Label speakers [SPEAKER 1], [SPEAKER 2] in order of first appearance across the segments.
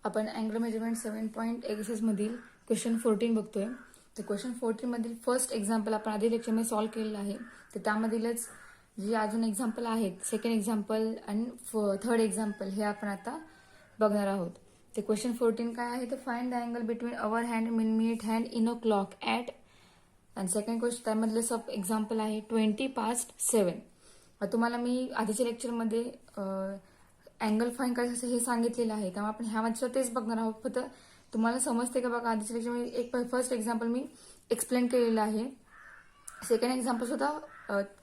[SPEAKER 1] आपण angle measurement 7 exercise मधील question 14 बघतोय. तर क्वेश्चन 14 मधील फर्स्ट एक्झाम्पल आपण आधी लेक्चरमध्ये सॉल्व्ह केलेलं आहे. तर त्यामधीलच जे अजून एक्झाम्पल आहेत, सेकंड एक्झाम्पल आणि थर्ड एक्झाम्पल हे आपण आता बघणार आहोत. ते क्वेश्चन 14 काय आहे, तर find the angle between hour hand आणि minute hand in a clock at. आणि सेकंड क्वेश्चन त्यामधलं सब एक्झाम्पल आहे 7:20. तुम्हाला मी आधीच्या लेक्चरमध्ये अँगल फाईंड करायचं हे सांगितलेलं आहे, त्यामुळे आपण ह्यामध्ये तेच बघणार आहोत. फक्त तुम्हाला समजते का बघा, आधीच्या लेक्चरमध्ये एक फर्स्ट एक्झाम्पल मी एक्सप्लेन केलेलं आहे. सेकंड एक्झाम्पल सुद्धा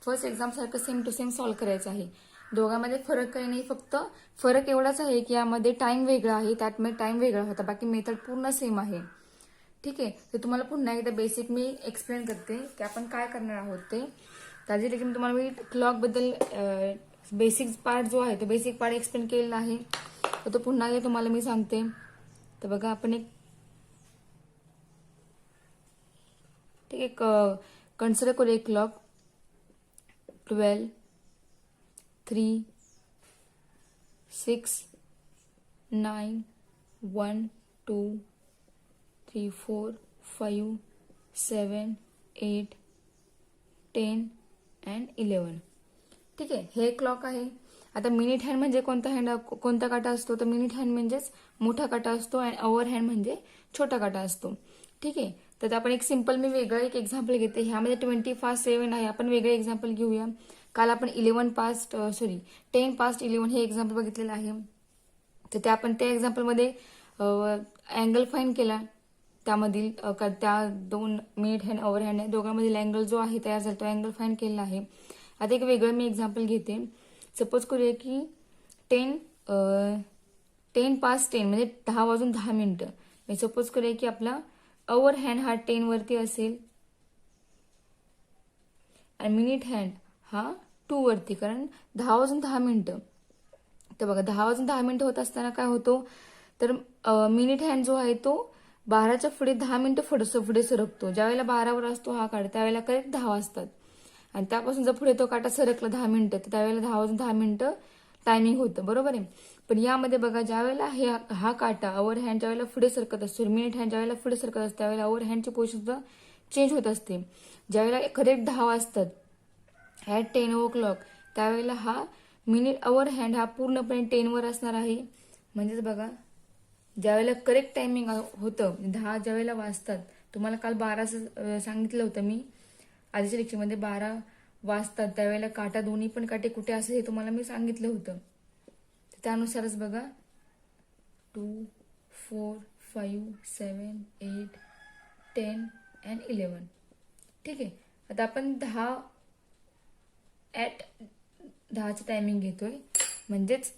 [SPEAKER 1] फर्स्ट एक्झाम सारखं सेम टू सेम सॉल्व्ह करायचं आहे. दोघांमध्ये फरक काही नाही, फक्त फरक एवढाच आहे की यामध्ये टाइम वेगळा आहे, त्यात टाइम वेगळा होता, बाकी मेथड पूर्ण सेम आहे. ठीक आहे. तर तुम्हाला पुन्हा एकदा बेसिक मी एक्सप्लेन करते की आपण काय करणार आहोत ते. त्याची लेक्चर तुम्हाला मी क्लॉक बद्दल बेसिक पार्ट जो आहे तो बेसिक पार्ट एक्सप्लेन केलेला आहे, तर तो पुन्हा एकदा तुम्हाला मी सांगते. तर बघा आपण एक ठीक आहे कन्सिडर करूया एक क्लॉक 12, 3, 6, 9, 1, 2, 3, 4, 5, 7, 8, 10 and 11. ठीक आहे. हे क्लॉक आहे. आता मिनिट हँड म्हणजे कोणता काटा असतो, तर मिनिट हँड म्हणजेच मोठा काटा असतो आणि अवर हँड म्हणजे छोटा काटा असतो. ठीक आहे. तर आपण एक सिंपल मी वेगळं एक एक्झाम्पल घेते. ह्यामध्ये 20:07 आहे. आपण वेगळे एक्झाम्पल घेऊया. काल आपण 10:11 हे एक्झाम्पल बघितलेलं आहे. तर त्या एक्झाम्पलमध्ये अँगल फाईंड केला. त्यामधील त्या दोन मिनिट हँड अवर हँड दोघांमधील अँगल जो आहे तयार झाला, तो अँगल फाईंड केलेला आहे. आता एक वेगळं मी एक्झाम्पल घेते. सपोज करूया की 10:10 म्हणजे 10:10 सपोज करूया की आपला अवर हँड हा 10 वरती असेल आणि मिनिट हँड हा 2 वरती, कारण 10:10. तर बघा 10:10 होत असताना काय होतो, तर मिनिट हँड जो आहे तो 12च्या पुढे 10 मिनिटं पुढे सरकतो. ज्यावेळेला 12वर असतो हा काटा त्यावेळेला करेक्ट 10 वाजतात. आणि त्यापासून जर पुढे तो काटा सरकला 10 मिनिटं, तर त्यावेळेला 10:10 टायमिंग होतं, बरोबर आहे. पण यामध्ये बघा ज्यावेळेला हा काटा अवर हँड ज्यावेळेला पुढे सरकत असतो, मिनिट हँड ज्यावेळेला पुढे सरकत असतो, त्यावेळेला अवर हँडची पोझिशन सुद्धा चेंज होत असते. ज्यावेळेला करेक्ट 10 वाजतात ॲट 10 o'clock, त्यावेळेला हा मिनिट अवर हँड हा पूर्णपणे 10 वर असणार आहे. म्हणजेच बघा ज्यावेळेला करेक्ट टायमिंग होतं 10 ज्यावेळेला वाजतात, तुम्हाला काल 12 सांगितलं होतं मी आधीच्या लेक्चरमध्ये 12 वाजतात, त्यावेळेला काटा दोन्ही पण काटे कुठे असेल हे तुम्हाला मी सांगितलं होतं. त्यानुसारच बघा 2, 4, 5, 7, 8, 10 and 11. ठीक आहे. आता आपण 10:10चं टायमिंग घेतोय, म्हणजेच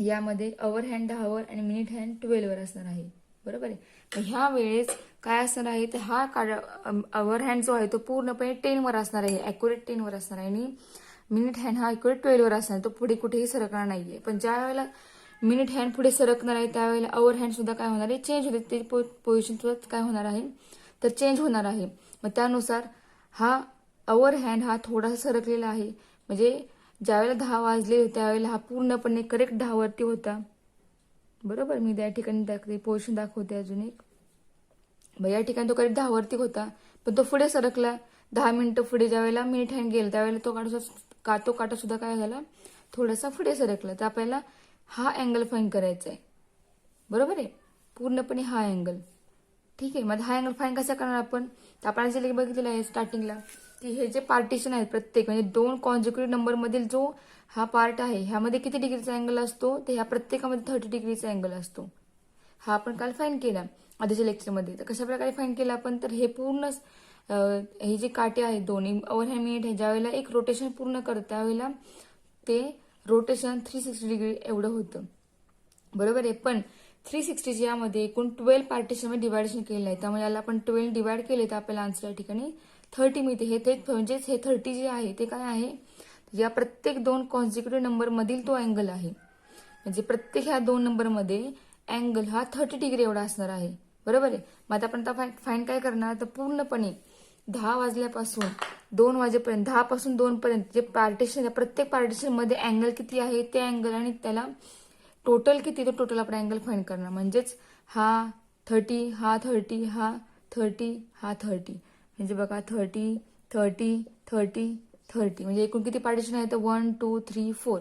[SPEAKER 1] यामध्ये अवर हँड 10 वर आणि मिनिट हँड 12 वर असणार आहे, बरोबर आहे. ह्या वेळेस काय असणार आहे, तर हा अवर हँड जो आहे तो पूर्णपणे 10 वर असणार आहे, ॲक्युरेट 10 वर असणार आहे, आणि मिनिट हँड हा ॲक्युरेट 12 वर असणार आहे. तो पुढे कुठेही सरकणार नाहीये. पण ज्या वेळेला मिनिट हँड पुढे सरकणार आहे त्यावेळेला अवर हँड सुद्धा काय होणार आहे, चेंज होते. ते पोझिशन सुद्धा काय होणार आहे, तर चेंज होणार आहे. मग त्यानुसार हा अवर हँड हा थोडासा सरकलेला आहे. म्हणजे ज्यावेळेला 10 वाजले त्यावेळेला हा पूर्णपणे करेक्ट 10 वरती होता, बरोबर. मी त्या ठिकाणी पोझिशन दाखवते अजून एक. या ठिकाणी तो करेक्ट 10 वरती होता, पण तो पुढे सरकला 10 मिनिटं पुढे. ज्यावेळेला मिनिट हँड गेला त्यावेळेला तो काटा सुद्धा काय झाला, थोडासा पुढे सरकला. तर आपल्याला हा अँगल फाईंड करायचा आहे, बरोबर आहे, पूर्णपणे हा अँगल. ठीक आहे. मग हा अँगल फाईंड कसा करणार आपण, तर आपण जे बघितलेलं आहे स्टार्टिंगला की हे जे पार्टिशन आहेत प्रत्येक म्हणजे 2 कॉन्झिक्युटिव्ह नंबर मधील जो हा पार्ट आहे ह्यामध्ये किती डिग्रीचा अँगल असतो, तर ह्या प्रत्येकामध्ये 30 डिग्रीचा अँगल असतो. हा आपण काल फाईंड केला आधीच्या लेक्चरमध्ये. तर कशा प्रकारे फाईंड केला आपण, तर हे पूर्ण हे जे काटे आहेत दोन्ही अवर हँड मिनिट आहे, ज्यावेळेला एक रोटेशन पूर्ण करत त्यावेळेला ते रोटेशन 360 डिग्री एवढं होतं, बरोबर आहे. पण 360 यामध्ये एकूण 12 पार्टिशन मध्ये डिवायडेशन केलेलं आहे, त्यामुळे याला आपण 12 डिवाइड केले तर आपल्याला आन्सर या ठिकाणी 30 मिळते. म्हणजेच हे 30 जे आहे ते काय आहे, या प्रत्येक 2 कॉन्झिक्युटिव्ह नंबर मधील तो अँगल आहे. म्हणजे प्रत्येक ह्या 2 नंबरमध्ये अँगल हा 30 डिग्री एवढा असणार आहे, बरोबर आहे. मग आता आपण फाईंड काय करणार, तर पूर्णपणे 10 वाजल्यापासून 2 वाजेपर्यंत 10 पासून 2 पर्यंत जे पार्टिशन प्रत्येक पार्टिशन मध्ये अँगल किती आहे ते अँगल आणि त्याला टोटल किती, तो टोटल आपण अँगल फाइंड करणार. म्हणजेच हा 30, हा 30, हा 30, हा 30. म्हणजे बघा 30, 30, 30, 30. म्हणजे एकूण किती पार्टिशन आहे तर 1, 2, 3, 4.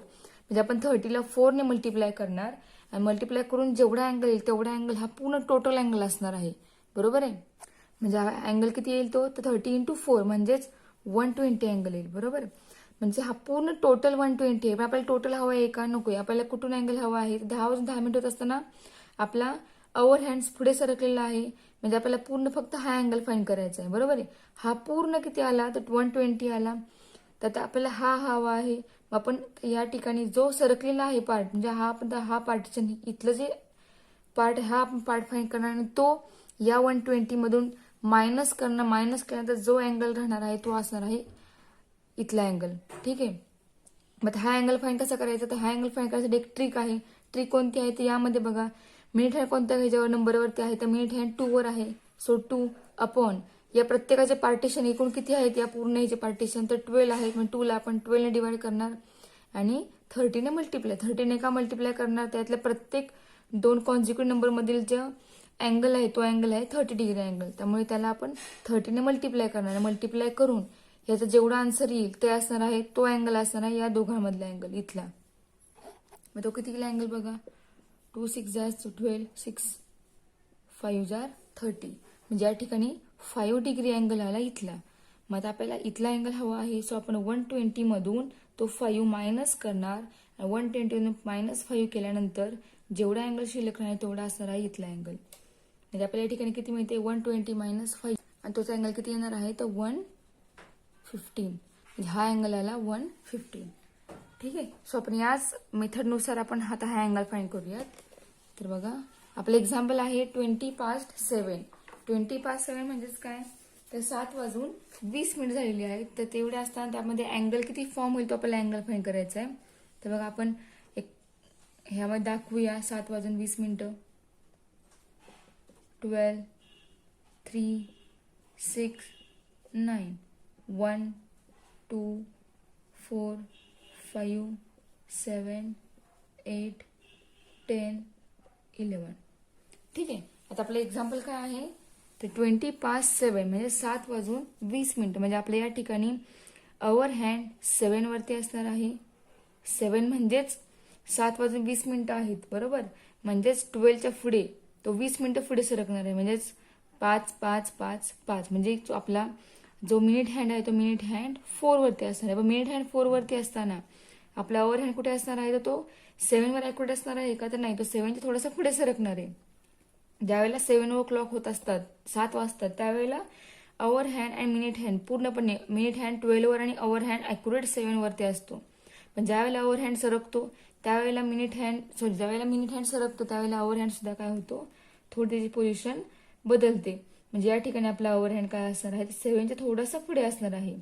[SPEAKER 1] म्हणजे आपण 30ला 4ने मल्टिप्लाय करणार आणि मल्टिप्लाय करून जेवढा अँगल येईल तेवढा अँगल हा पूर्ण टोटल अँगल असणार आहे. बरोबर आहे. म्हणजे हा अँगल किती येईल तो तर 30 × 4 म्हणजेच 120 अँगल येईल. बरोबर. म्हणजे हा पूर्ण टोटल 120 आहे. पण आपल्याला टोटल हवा आहे का नको आहे. आपल्याला कुठून अँगल हवा आहे. 10 वाजून 10 मिनिट होत असताना आपला अवर हँड्स पुढे सरकलेला आहे. म्हणजे आपल्याला पूर्ण फक्त हा अँगल फाइंड करायचा आहे. बरोबर आहे. हा पूर्ण किती आला तर 120 आला. तर आता आपल्याला हा हवा आहे. आपण या ठिकाणी जो सरकलेला आहे पार्ट, म्हणजे हा पार्टिशन इथलं जे पार्ट, हा पार्ट फाइंड करणार आणि तो या 120 मधून मायनस करणार. मायनस केल्यानंतर जो अँगल राहणार आहे तो असणार आहे इथला अँगल. ठीक आहे. मग हा अँगल फाइंड कसा करायचा तर हा अँगल फाइंड करायसाठी एक ट्रिक आहे. ट्रिक कोणती आहे तर यामध्ये बघा मिनिट हँड कोणत्या ह्याच्यावर नंबरवरती आहे तर मिनिट हँड 2 वर आहे. सो 2 अपॉन या प्रत्येकाचे पार्टिशन एकूण किती आहेत या पूर्ण ह्याचे पार्टिशन तर 12 आहेत. मग 2ला आपण 12ने डिवाइड करणार आणि 30ने मल्टिप्लाय. 30ने का मल्टिप्लाय करणार त्यातल्या प्रत्येक 2 कॉन्झिक्युटिव्ह नंबर मधील जो अँगल आहे तो अँगल आहे 30 डिग्री अँगल. त्यामुळे त्याला आपण 30ने मल्टिप्लाय करणार. मल्टिप्लाय करून याचा जेवढा आन्सर येईल ते असणार आहे तो अँगल असणार आहे या दोघांमधला अँगल इथला. मग तो किती अँगल बघा 2 6 12 6 5 30. म्हणजे या ठिकाणी 5 डिग्री अँगल आला इथला. मग आता आपल्याला इथला अँगल हवा आहे. सो आपण 120 मधून तो 5 मायनस करणार. 120 मधून -5 केल्यानंतर जेवढा अँगल शिल्लक राहणार तेवढा असणार आहे इथला अँगल. म्हणजे आपल्याला या ठिकाणी किती मिळते 120 - 5 आणि तोचा अँगल किती येणार आहे तर 115. म्हणजे हा अँगल आला 115. ठीक आहे. सो आपण याच मेथडनुसार आपण आता हा अँगल फाइंड करूयात. तर बघा आपलं एक्झाम्पल आहे 20 past 7. 20 past 7 म्हणजेच काय तर 7 वाजून 20 मिनिट झालेली आहेत. तर तेवढे असताना त्यामध्ये अँगल किती फॉर्म होईल तो आपल्याला अँगल फाइंड करायचा आहे. तर बघा आपण एक ह्यामध्ये दाखवूया 7 वाजून 20 मिनिटं. 12 3 6 9 1 2 4 5 7 8 10 11. ठीक आहे. आता आपलं एक्झाम्पल काय आहे तर 20 past 7 म्हणजे 7 वाजून 20 मिनिटं. म्हणजे आपल्या या ठिकाणी अवर हँड 7 वरती असणार आहे. 7 म्हणजेच 7 वाजून 20 मिनिटं आहेत. बरोबर. म्हणजेच 12च्या पुढे तो 20 मिनिटं पुढे सरकणार आहे. म्हणजेच 5 5 5 5. म्हणजे आपला जो मिनिट हँड आहे तो मिनिट हँड 4 वरती असणार आहे. पण मिनिट हँड 4 वरती असताना आपला ओव्हर हँड कुठे असणार आहे तर तो 7 वर ऍक्युरेट असणार आहे का तर नाही, तो 7च्या थोडासा पुढे सरकणार आहे. ज्यावेळेला 7 o'clock होत असतात 7 वाजतात त्यावेळेला ओव्हर हँड आणि मिनिट हँड पूर्णपणे मिनिट हँड 12 वर आणि ओव्हर हँड ऍक्युरेट 7 वरती असतो. पण ज्यावेळेला ओव्हर हँड सरकतो त्यावेळेला ज्यावेळेला मिनिट हँड सरकतो त्यावेळेला ओव्हर हँड सुद्धा काय होतो थोडी त्याची पोझिशन बदलते. म्हणजे या ठिकाणी आपला ओव्हर हँड काय असणार आहे 7च्या थोडासा पुढे असणार आहे.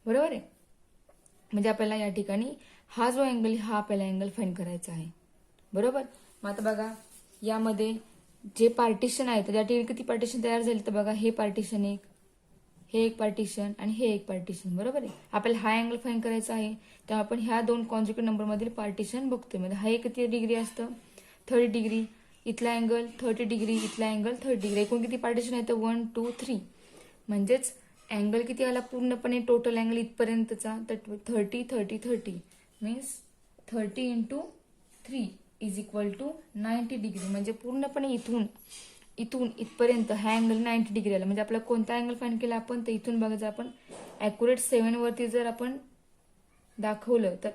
[SPEAKER 1] बरोबर आहे. म्हणजे आपल्याला या ठिकाणी हा जो अँगल हा आपल्याला अँगल फाइंड करायचा आहे. बरोबर. मग आता बघा यामध्ये जे पार्टिशन आहे तर या ठिकाणी किती पार्टिशन तयार झाले तर बघा हे पार्टिशन एक, हे एक पार्टिशन आणि हे एक पार्टिशन. बरोबर आहे. आपल्याला हा अँगल फाइंड करायचा आहे तेव्हा आपण ह्या 2 कॉन्झिक्युटिव्ह नंबर मधील पार्टिशन बघतोय. म्हणजे हा किती डिग्री असतं 30 डिग्री. इथला अँगल 30 डिग्री, इथला अँगल 30 डिग्री. एकूण किती पार्टिशन आहे तर 1 2 3. म्हणजेच अँगल किती आला पूर्णपणे टोटल अँगल इथपर्यंतचा तर 30 30 30 means 30 × 3 is equal to 90 degree. म्हणजे पूर्णपणे इथून इथपर्यंत हा अँगल 90 डिग्री आला. म्हणजे आपला कोणता अँगल फाइंड केला आपण तर इथून बघायचं आपण ऍक्युरेट 7 वरती जर आपण दाखवलं तर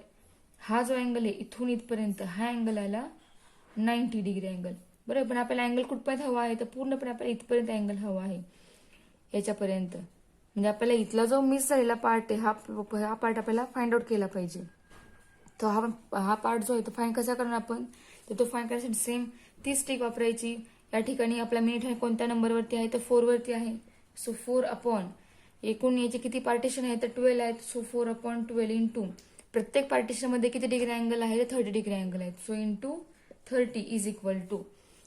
[SPEAKER 1] हा जो अँगल आहे इथून इथपर्यंत हा अँगल आला 90 डिग्री अँगल. बरोबर. पण आपल्याला अँगल कुठपर्यंत हवा आहे तर पूर्णपणे आपल्याला इथपर्यंत अँगल हवा आहे याच्यापर्यंत. म्हणजे आपल्याला इथला जो मिस झालेला पार्ट आहे हा पार्ट आपल्याला फाइंड आउट केला पाहिजे. तर हा पार्ट जो आहे तो फाइंड कसा करणार आपण तर तो फाइंड करण्यासाठी सेम तीच ट्रिक वापरायची. या ठिकाणी आपला मिनिट हँड कोणत्या नंबरवरती आहे तर 4 वरती आहे. सो 4 अपॉन एकूण याचे किती पार्टिशन आहे तर 12 आहेत. सो 4 अपॉन 12 इंटू प्रत्येक पार्टिशन मध्ये किती डिग्री अँगल आहे तर 30 डिग्री अँगल आहे. So into 30 is equal to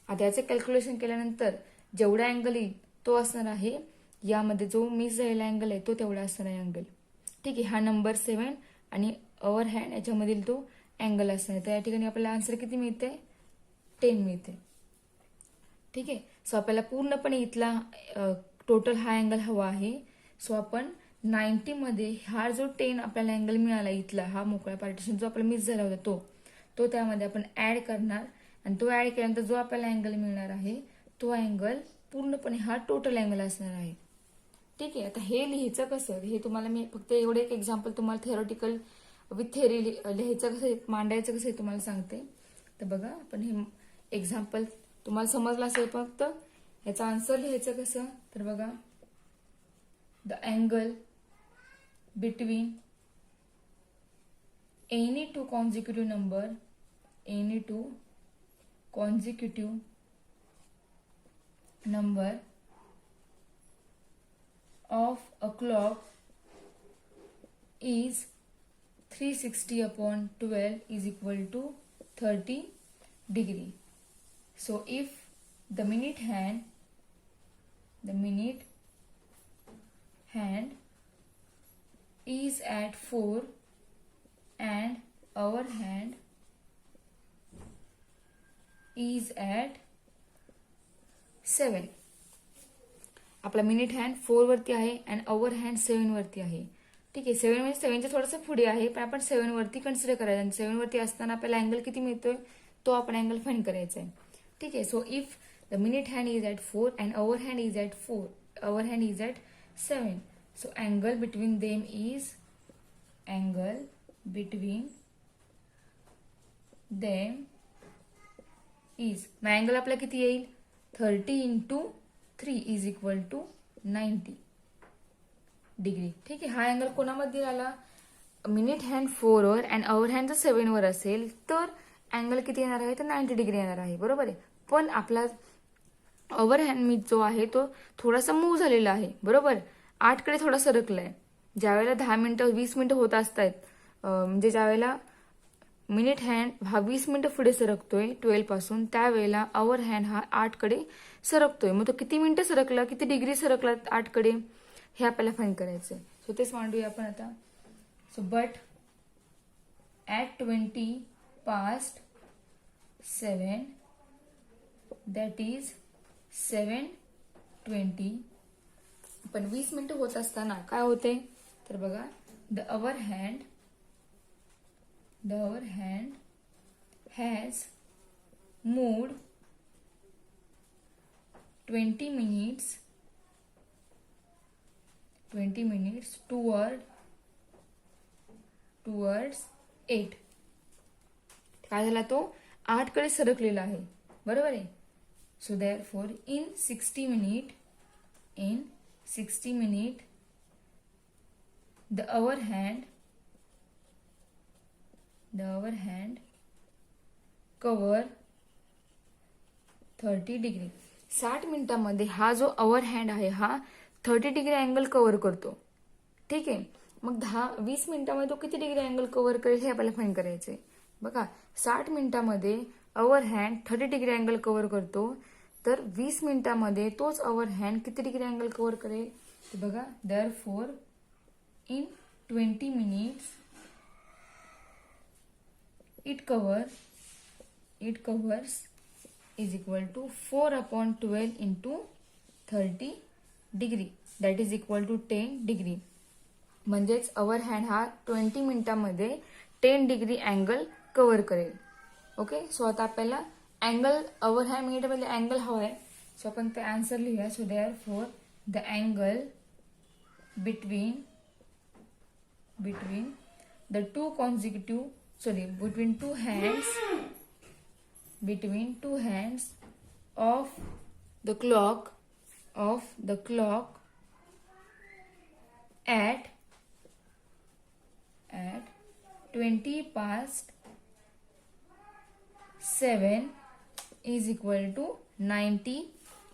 [SPEAKER 1] आता याचे कॅल्क्युलेशन केल्यानंतर जेवढा अँगल येईल तो असणार आहे यामध्ये जो मिस झालेला अँगल आहे तो तेवढा असणार आहे अँगल. ठीक आहे. हा नंबर 7 आणि ओव्हर हँड याच्यामधील तो अँगल असणार आहे. तर या ठिकाणी आपल्याला आन्सर किती मिळते? 10 मिळते. ठीक आहे. सो आपल्याला पूर्णपणे इथला टोटल हा अँगल हवा आहे. सो आपण 90 मध्ये हा जो 10 आपल्याला अँगल मिळाला इथला, हा मोकळा पार्टिशन जो आपला मिस झाला होता तो त्यामध्ये आपण ऍड करणार आणि तो ऍड केल्यानंतर जो आपल्याला अँगल मिळणार आहे तो अँगल पूर्णपणे हा टोटल अँगल असणार आहे. ठीक आहे. आता हे लिहायचं कसं, हे तुम्हाला मी फक्त एवढे एक एक्झाम्पल तुम्हाला थिअरॉटिकल विथ थेअरी लिहायचं कसं, मांडायचं कसं हे तुम्हाला सांगते. तर बघा, आपण हे एक्झाम्पल तुम्हाला समजलं असेल. फक्त याचा आन्सर लिहायचं कसं, तर बघा, the angle between any two consecutive number of a clock is 360 upon 12 is equal to 30 degree. So if the minute hand is at 4 and our hand is at 7. आपला मिनिट हँड 4 वरती आहे आणि our hand 7 वरती आहे. ठीक आहे. 7 म्हणजे 7च्या थोडंसं पुढे आहे, पण आपण 7 वरती कन्सिडर करायचं आणि 7 वरती असताना आपल्याला अँगल किती मिळतोय तो आपण अँगल फाइंड करायचा आहे. ठीक आहे. So if the minute hand is at 4 and hour hand is at 7, so angle between them is मग अँगल आपला किती येईल? 30 into 3 is equal to 90 degree. ठीक आहे. हा अँगल कोणामध्ये आला? मिनिट हँड 4 वर अँड अवर हँड जर 7 वर असेल तर अँगल किती येणार आहे? तर 90 डिग्री येणार आहे. बरोबर आहे. पण आपला अवर हँड मी जो आहे तो थोडासा मूव्ह झालेला आहे. बरोबर, 8 कडे थोडा सरकलाय. ज्यावेळेला 10 मिनिटं 20 मिनिटं होत असतात, म्हणजे ज्यावेळेला मिनिट हँड हा 20 मिनिटं पुढे सरकतोय 12 पासून, त्यावेळेला अवर हँड हा 8 कडे सरकतोय. मग तो किती मिनिटं सरकला, किती डिग्री सरकला 8 कडे, हे आपल्याला फाइंड करायचंय. सो तेच मांडूया आपण आता. So but at 20 past 7, that is 7:20. पण 20 मिनिटं होत असताना काय होते, तर बघा, the our hand has moved 20 minutes towards 8. काय झाला? तो 8 कडे सरकलेला आहे. बरोबर आहे. So therefore in 60 minute the hour hand cover 30 degree. 60 मिनिटांमध्ये हा जो अवर हँड आहे हा 30 डिग्री अँगल कव्हर करतो. ठीक आहे. मग 20 मिनिटांमध्ये तो किती डिग्री अँगल कव्हर करेल हे आपल्याला फाइंड करायचंय. बघा, 60 मिनिटांमध्ये our hand 30 degree angle cover करतो, तर 20 मिनिटांमध्ये तोच अवर हँड किती डिग्री अँगल कव्हर करेल? तर बघा, therefore in 20 minutes it covers is equal to 4/12 into 30 डिग्री, that is equal to 10 degree. म्हणजेच अवर हँड हा 20 मिनिटांमध्ये 10 डिग्री अँगल कव्हर करेल. ओके. सो आता आपल्याला अँगल अवर हँड मिनिटमध्ये अँगल हवा आहे. सो आपण ते आन्सर लिहूया. So therefore the angle between two hands of the clock at 20 past 7 is equal to 90.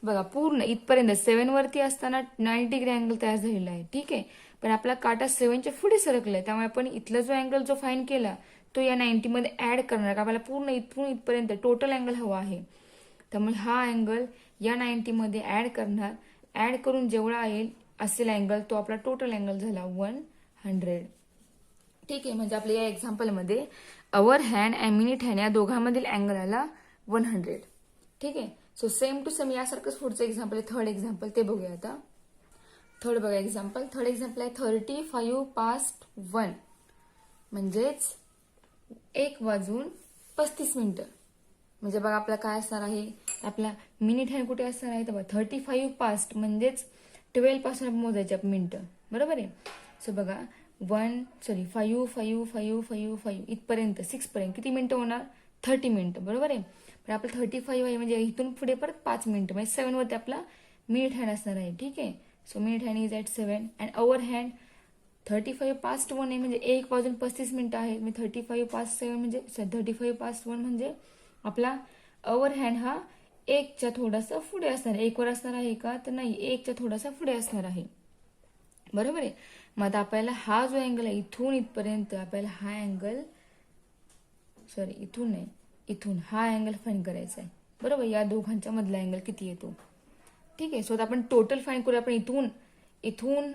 [SPEAKER 1] बघा, पूर्ण इथपर्यंत 7 वरती असताना 90 डिग्री अँगल तयार झालेला आहे. ठीक आहे. पण आपला काटा 7च्या पुढे सरकलाय, त्यामुळे आपण इथला जो अँगल जो फाइंड केला तो या 90 मध्ये ऍड करणार. आपल्याला पूर्ण इथून इथपर्यंत टोटल अँगल हवा आहे, त्यामुळे हा अँगल या 90 मध्ये ऍड करणार. ऍड करून जेवढा येईल असेल अँगल तो आपला टोटल अँगल झाला 100. ठीक आहे. म्हणजे आपल्या या एक्झाम्पलमध्ये hour hand and minute hand या दोघांमधील अँगल आला 100. ठीक आहे. सो सेम टू सेम यासारखंच पुढचं एक्झाम्पल आहे, थर्ड एक्झाम्पल, ते बघूया आता. थर्ड बघा एक्झाम्पल. थर्ड एक्झाम्पल आहे 35 past 1, म्हणजेच 1:35. म्हणजे बघा आपला काय असणार आहे, आपला मिनिट हँड कुठे असणार आहे तर बघा 35 पास्ट म्हणजेच 12 पासून आपण मोजायचे मिनिटं, बरोबर आहे. सो बघा 5 इथपर्यंत 6 पर्यंत किती मिनिटं होणार, 30 मिनिटं, बरोबर आहे. पण आपलं 35 आहे म्हणजे इथून पुढे परत 5 मिनिटं, म्हणजे 7 वरती आपला मिनिट हँड असणार आहे. ठीक आहे. So minute hand is at 7 and hour hand 35 past 1 आहे म्हणजे 1:35 आहे. म्हणजे 35 past 7 म्हणजे 35 past 1 म्हणजे आपला अवर हँड हा 1च्या थोडासा पुढे असणार आहे. 1 वर असणार आहे का तर नाही, 1च्या थोडासा पुढे असणार आहे, बरोबर आहे. मग आता आपल्याला हा जो अँगल आहे इथून इथपर्यंत आपल्याला हा अँगल, सॉरी इथून नाही, इथून हा अँगल फाईंड करायचा आहे, बरोबर. या दोघांच्या मधला अँगल किती येतो. ठीक आहे. सो आता आपण टोटल फाईंड करूया. आपण इथून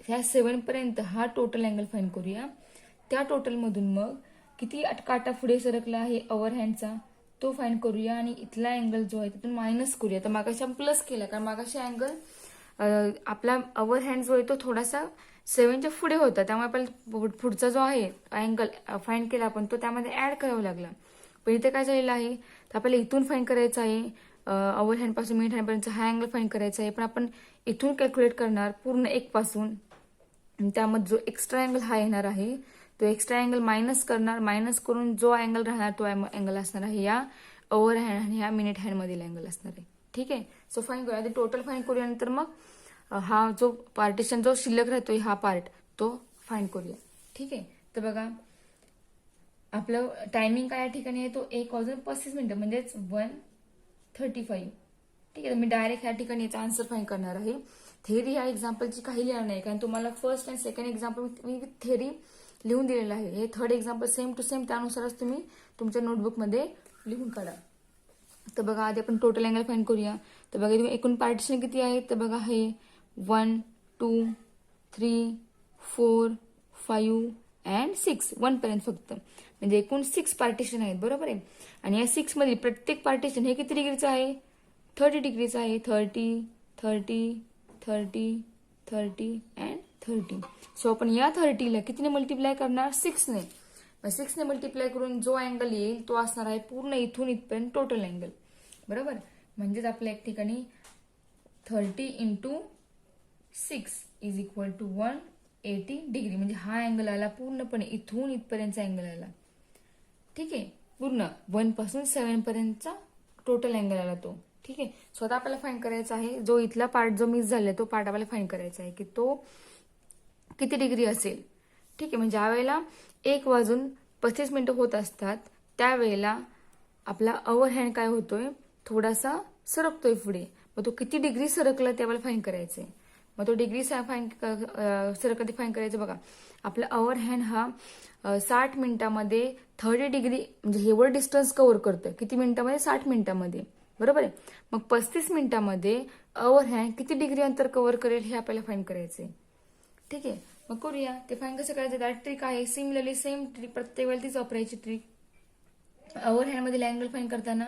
[SPEAKER 1] ह्या 7 पर्यंत हा टोटल अँगल फाईंड करूया. त्या टोटलमधून मग किती काटा पुढे सरकला आहे अवर हँडचा तो फाईंड करूया आणि इथला अँगल जो आहे तिथून मायनस करूया. तर मागाशी आपण प्लस केला, कारण मागाशी अँगल आपला अवर हँड जो आहे तो थोडासा 7च्या पुढे होता, त्यामुळे आपल्याला पुढचा जो आहे अँगल फाईंड केला आपण तो त्यामध्ये ऍड करावा लागला. पण इथे काय झालेलं आहे तर आपल्याला इथून फाईंड करायचं आहे, अवर हँड पासून मिड हँड पर्यंत हा अँगल फाईंड करायचा आहे. पण आपण इथून कॅल्क्युलेट करणार पूर्ण 1 पासून, त्यामध्ये जो एक्स्ट्रा अँगल हा येणार आहे तो एक्स्ट्रा अँगल मायनस करणार, मायनस करून जो अँगल राहणार तो अँगल असणार आहे या ओव्हर हँड आणि ह्या मिनिट हँड मधील अँगल असणार आहे. ठीक आहे. सो फाईन करूया, आधी टोटल फाईन करूया, नंतर मग हा जो पार्टिशन जो शिल्लक राहतोय हा पार्ट तो फाईन करूया. ठीक आहे. तर बघा आपलं टायमिंग काय या ठिकाणी आहे तो 1:35 म्हणजेच 1:35. ठीक आहे. तर मी डायरेक्ट ह्या ठिकाणी याचा आन्सर फाईन करणार आहे. थेअरी ह्या एक्झाम्पलची काही लिहिणार नाही, कारण तुम्हाला फर्स्ट अँड सेकंड एक्झाम्पल मी थेअरी लिहून दिलेलं आहे. हे third example same to same त्यानुसारच तुम्ही तुमच्या नोटबुकमध्ये लिहून काढा. तर बघा आधी आपण टोटल अँगल फाईंड करूया. तर बघा तुम्ही एकूण पार्टिशन किती आहे तर बघा हे 1 2 3 4 5 अँड 6 1 पर्यंत फक्त, म्हणजे एकूण 6 पार्टिशन आहेत, बरोबर आहे. आणि या 6 मधील प्रत्येक पार्टिशन हे किती डिग्रीचं आहे 30 डिग्रीचं आहे. 30 30 30 30 अँड 30. सो आपण या 30ला कितीने मल्टिप्लाय करणार 6ने. 6ने मल्टिप्लाय करून जो अँगल येईल तो असणार आहे पूर्ण इथून इथपर्यंत टोटल अँगल, बरोबर. म्हणजेच आपल्या एक ठिकाणी 30 × 6 इज इक्वल टू 180 डिग्री, म्हणजे हा अँगल आला पूर्णपणे इथून इथपर्यंतचा अँगल आला. ठीक आहे. पूर्ण 1 पासून 7 पर्यंतचा टोटल अँगल आला तो. ठीक आहे. स्वतः आपल्याला फाईंड करायचा आहे, जो इथला पार्ट जो मिस झालाय तो पार्ट आपल्याला फाईंड करायचा आहे की तो किती डिग्री असेल. ठीक आहे. म्हणजे ज्या वेळेला 1:35 होत असतात त्यावेळेला आपला अवर हँड काय होतोय थोडासा सरकतोय पुढे. मग तो किती डिग्री सरकला ते आपल्याला फाईंड करायचंय. मग तो डिग्री सरकला ते फाईंड करायचं. बघा आपला अवर हँड हा 60 मिनिटामध्ये 30 डिग्री म्हणजे एवढं डिस्टन्स कव्हर करतोय. किती मिनिटामध्ये 60 मिनिटामध्ये, बरोबर आहे. मग 35 मिनिटामध्ये अवर हँड किती डिग्री अंतर कव्हर करेल हे आपल्याला फाईंड करायचंय. ठीक आहे. मग करूया. ते फाईंड कसं करायचं त्यात ट्रिक आहे. सिमिलरली सेम ट्रिक प्रत्येक वेळेला तीच वापरायची ट्रिक. अवर हँड मधील अँगल फाईंड करताना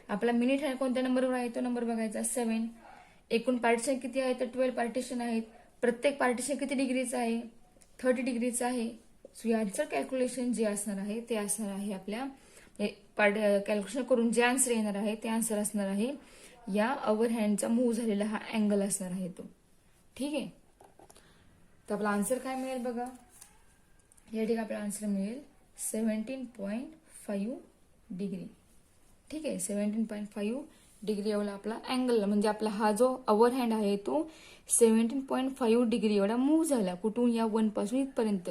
[SPEAKER 1] आपला मिनिट हँड कोणत्या नंबरवर आहे तो नंबर बघायचा 7. एकूण पार्टिशन किती आहे तर 12 पार्टिशन आहेत. प्रत्येक पार्टिशन किती डिग्रीचं आहे 30 डिग्रीचं आहे. सो याचं कॅल्क्युलेशन जे असणार आहे ते असणार आहे आपल्या कॅल्क्युलेशन करून जे आन्सर येणार आहे ते आन्सर असणार आहे या अवर हँडचा मूव्ह झालेला हा अँगल असणार आहे तो. ठीक आहे. तर आपला आन्सर काय मिळेल बघा या ठिकाणी आपला आन्सर मिळेल 17.5 डिग्री. ठीक आहे. 17.5 डिग्री एवढा आपला अँगल, म्हणजे आपला हा जो अवर हँड आहे तो 17.5 डिग्री एवढा मूव्ह झाला कुठून या 1 पासून इथपर्यंत.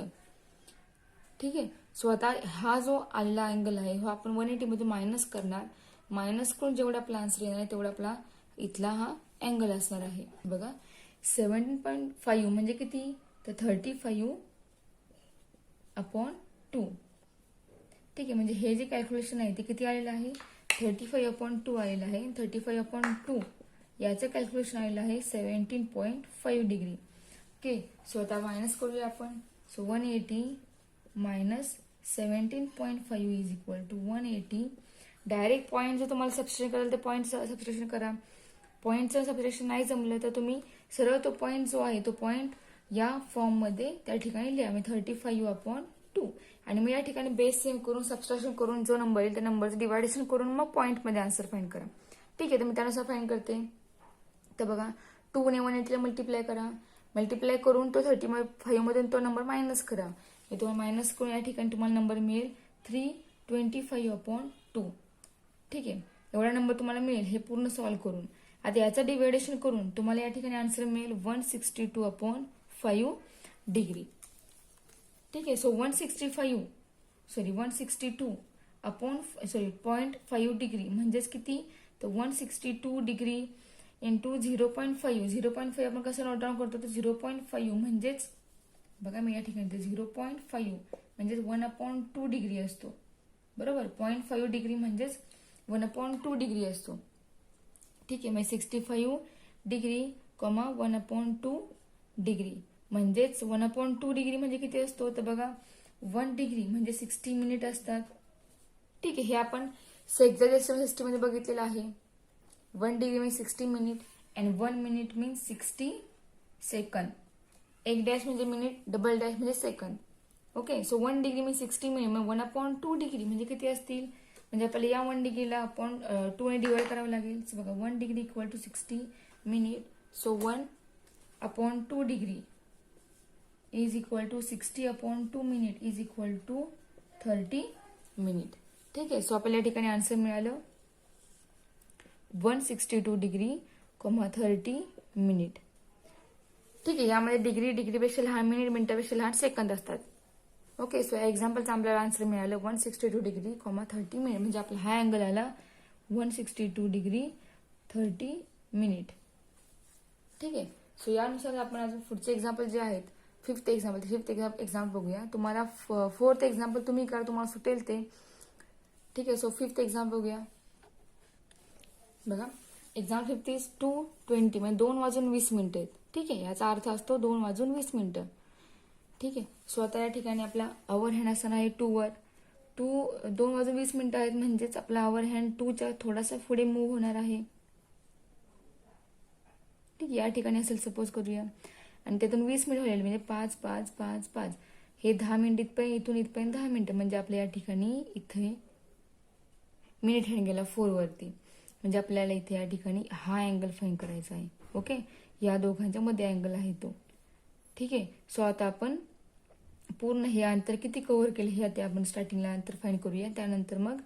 [SPEAKER 1] ठीक आहे. सो आता हा जो आलेला अँगल आहे हा आपण 180 मध्ये मायनस करणार. मायनस करून जेवढा आपला आन्सर येणार आहे तेवढा आपला इथला हा अँगल असणार आहे. बघा 17.5 म्हणजे किती तर 35/2. ठीक आहे. म्हणजे हे जे कॅल्क्युलेशन आहे ते किती आलेलं आहे 35/2 आलेलं आहे. 35/2 याचं कॅल्क्युलेशन आलेलं आहे 17.5 डिग्री. ओके. सो आता मायनस करूया आपण. So 180 - 17.5 is equal to 180. Direct point जर तुम्हाला सबस्ट्रेशन कराल तर पॉईंटचं सबस्ट्रेशन करा. पॉईंटचं सबस्ट्रेशन नाही जमलं तर तुम्ही सरळ तो पॉईंट जो आहे तो पॉईंट या फॉर्ममध्ये त्या ठिकाणी लिहा. मी 35/2 आणि मी या ठिकाणी बेस सेम करून सबस्ट्रॅक्शन करून जो नंबर येईल त्या नंबरचं डिवायडेशन करून मग पॉईंटमध्ये आन्सर फाइंड करा. ठीक आहे, तर मी त्यानुसार फाइंड करते. तर बघा 2 ने 180 मल्टिप्लाय करा. मल्टिप्लाय करून तो 35 मधून तो नंबर मायनस करा. हे तुम्हाला मायनस करून या ठिकाणी तुम्हाला नंबर मिळेल 325/2. ठीक आहे, एवढा नंबर तुम्हाला मिळेल हे पूर्ण सॉल्व्ह करून. आता याचं डिवायडेशन करून तुम्हाला या ठिकाणी आन्सर मिळेल 162/5 डिग्री. ठीक आहे, सो 162/0.5 डिग्री म्हणजेच किती, तर 162 डिग्री इंटू 0.5. 0.5 आपण कसं नोट डाऊन करतो, तर 0.5 म्हणजेच बघा मी या ठिकाणी 0.5 म्हणजेच 1/2 डिग्री असतो. बरोबर, 0.5 डिग्री म्हणजेच 1/2 डिग्री असतो. ठीक आहे, मग 65 डिग्री 1/2 डिग्री म्हणजेच 1/2 डिग्री म्हणजे किती असतो, तर बघा 1 डिग्री म्हणजे 60 मिनिट असतात. ठीक आहे, हे आपण सेक्झाडेसिमल सिस्टम मध्ये बघितलेलं आहे. 1 degree means 60 minute and 1 minute means 60 second. एक डॅश म्हणजे मिनिट, डबल डॅश म्हणजे second. Okay, so 1 degree means 60 minute, मग 1/2 डिग्री म्हणजे किती असतील, म्हणजे आपल्याला या 1 डिग्रीला अपॉन 2 ने डिवाइड करावं लागेल. सो बघा 1 degree equal to 60 minute. So 1/2 degree is equal to 60/2 minute is equal to 30 minute. ठीक आहे, सो आपल्याला या ठिकाणी आन्सर मिळालं 162 डिग्री 30 मिनिट. ठीक आहे, यामध्ये डिग्री डिग्रीपेक्षा लहान, मिनिट मिनिटापेक्षा लहान, सेकंद असतात. ओके, सो या एक्झाम्पलचा आपल्याला आन्सर मिळालं 162 डिग्री 30 मिनिट म्हणजे आपला हा अँगल आला 162 डिग्री 30 मिनिट. ठीक आहे, सो यानुसार आपण अजून पुढचे एक्झाम्पल जे आहेत, फिफ्थ एक्झाम्पल बघूया. तुम्हाला फोर्थ एक्झाम्पल तुम्ही करा, तुम्हाला सुटेल ते. ठीक आहे, सो फिफ्थ एक्झाम्पल बघूया. बघा एक्झाम 5 इज 2:20 म्हणजे 2:20 आहेत. ठीक आहे, याचा अर्थ असतो 2:20. ठीक आहे, सो आता या ठिकाणी आपला अवर हँड असणार आहे 2 वर. 2:20 आहेत म्हणजेच आपला अवर हँड 2च्या थोडासा पुढे मूव्ह होणार आहे. ठीक आहे, या ठिकाणी असेल सपोज करूया आणि त्यातून 20 मिनिट होईल म्हणजे 5 5 5 5 हे 10 मिनिट इथपर्यंत, इथून इथपर्यंत 10 मिनिटं म्हणजे आपल्या या ठिकाणी इथे मिनिट हँड गेला 4 वरती. म्हणजे आपल्याला इथे या ठिकाणी हा अँगल फाइंड करायचा आहे. ओके, या दोघांच्या मध्ये अँगल आहे तो. ठीक आहे, सो आता आपण पूर्ण हे अंतर किती कव्हर केले हे आता आपण स्टार्टिंगला अंतर फाइंड करूया. त्यानंतर मग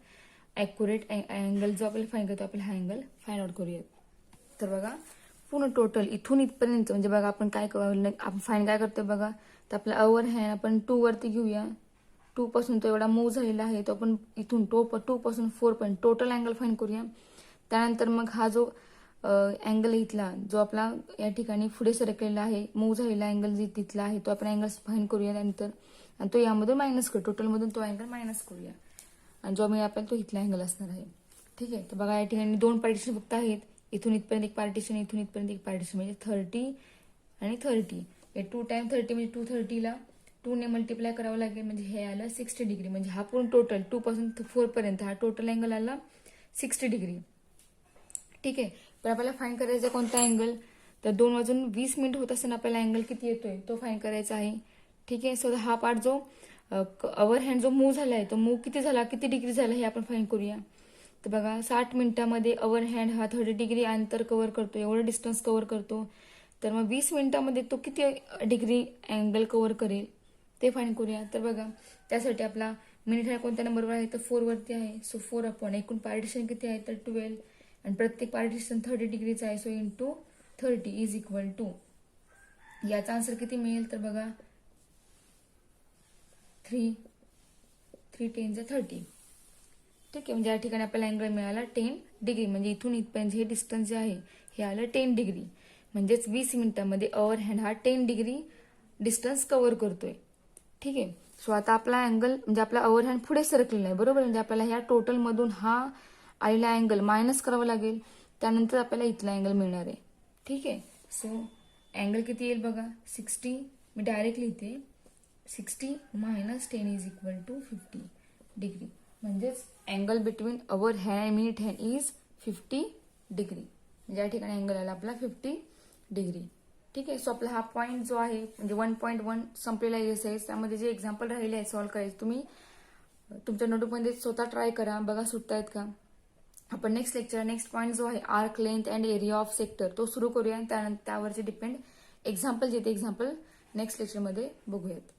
[SPEAKER 1] ॲक्युरेट अँगल जो आपल्याला फाइंड करतो आपण हा अँगल फाइंड आउट करूया. तर बघा पूर्ण टोटल इथून इथपर्यंत म्हणजे बघा आपण आपण फाइंड काय करतोय बघा. तर आपला अवर हँड आपण 2 वरती घेऊया. 2 पासून तो एवढा मूव्ह झालेला आहे तो आपण इथून 2 पासून 4 पर्यंत टोटल अँगल फाइंड करूया. त्यानंतर मग हा जो अँगल इथला जो आपला या ठिकाणी पुढे सरकलेला आहे, मूव्ह झालेला अँगल जे तिथला आहे तो आपण अँगल फाइंड करूया. त्यानंतर आणि तो यामधून मायनस करू, टोटलमधून तो अँगल मायनस करूया आणि जो मी आपल्याला तो इथला अँगल असणार आहे. ठीक आहे, तर बघा या ठिकाणी 2 पार्टिशन फक्त आहेत. इथून इथपर्यंत एक पार्टिशन, इथून इथपर्यंत एक पार्टिशन म्हणजे 30 आणि 30. 2 टाइम 30 म्हणजे 230ला 2 ने मल्टिप्लाय करावं लागेल म्हणजे हे आलं 60 डिग्री. म्हणजे हा पूर्ण टोटल 2 पासून 4 पर्यंत हा टोटल अँगल आला 60 डिग्री. ठीक आहे, पण आपल्याला फाइंड करायचा कोणता अँगल, तर 2:20 होत असताना आपल्याला अँगल किती येतोय तो फाइंड करायचा आहे. ठीक आहे, सो हा पार्ट जो अवर हँड जो मूव्ह झाला आहे तो मूव्ह किती झाला, किती डिग्री झाला हे आपण फाइंड करूया. तर बघा 60 मिनिटामध्ये अवर हँड हा 30 डिग्री अंतर कव्हर करतो, एवढं डिस्टन्स कव्हर करतो. तर मग 20 मिनिटामध्ये तो किती डिग्री अँगल कव्हर करेल ते फाइंड करूया. तर बघा त्यासाठी आपला मिनिट हा कोणत्या नंबरवर आहे, तर 4 वरती आहे. सो 4 एकूण पार्टिशन किती आहे, तर 12 आणि प्रत्येक पार्टिशन 30 डिग्रीचा आहे. So into 30 is equal to याचा आन्सर किती मिळेल, तर बघा 3 10 30. ठीक आहे, म्हणजे या ठिकाणी आपल्याला अँगल मिळाला 10 डिग्री. म्हणजे इथून इथपर्यंत हे डिस्टन्स जे आहे हे आलं 10 डिग्री. म्हणजेच 20 मिनिटांमध्ये अवर हँड हा 10 डिग्री डिस्टन्स कव्हर करतोय. ठीक आहे, सो आता आपला अँगल म्हणजे आपला अवर हँड पुढे सरकलेला आहे. बरोबर, म्हणजे आपल्याला ह्या टोटल मधून हा आलेला अँगल मायनस करावा लागेल. त्यानंतर आपल्याला इथला अँगल मिळणार आहे. ठीक आहे, सो अँगल किती येईल बघा 60. मी डायरेक्ट लिहिते 60 minus 10 is equal to 50 degree. म्हणजेच angle between hour hand and minute hand is 50 degree. म्हणजे या ठिकाणी अँगल आला आपला 50 डिग्री. ठीक आहे. सो आपला हा पॉईंट जो आहे म्हणजे 1.1 संपलेला एक्सरसाइज. त्यामध्ये जे एक्झाम्पल राहिले आहे सॉल्व्ह करायचे तुम्ही तुमच्या नोटबुकमध्ये स्वतः ट्राय करा, बघा सुटतायत का. आपण नेक्स्ट पॉईंट जो आहे arc length and area of sector तो सुरू करूया. त्यानंतर त्यावरचे डिपेंड एक्झाम्पल जे ते एक्झाम्पल नेक्स्ट लेक्चरमध्ये बघूयात.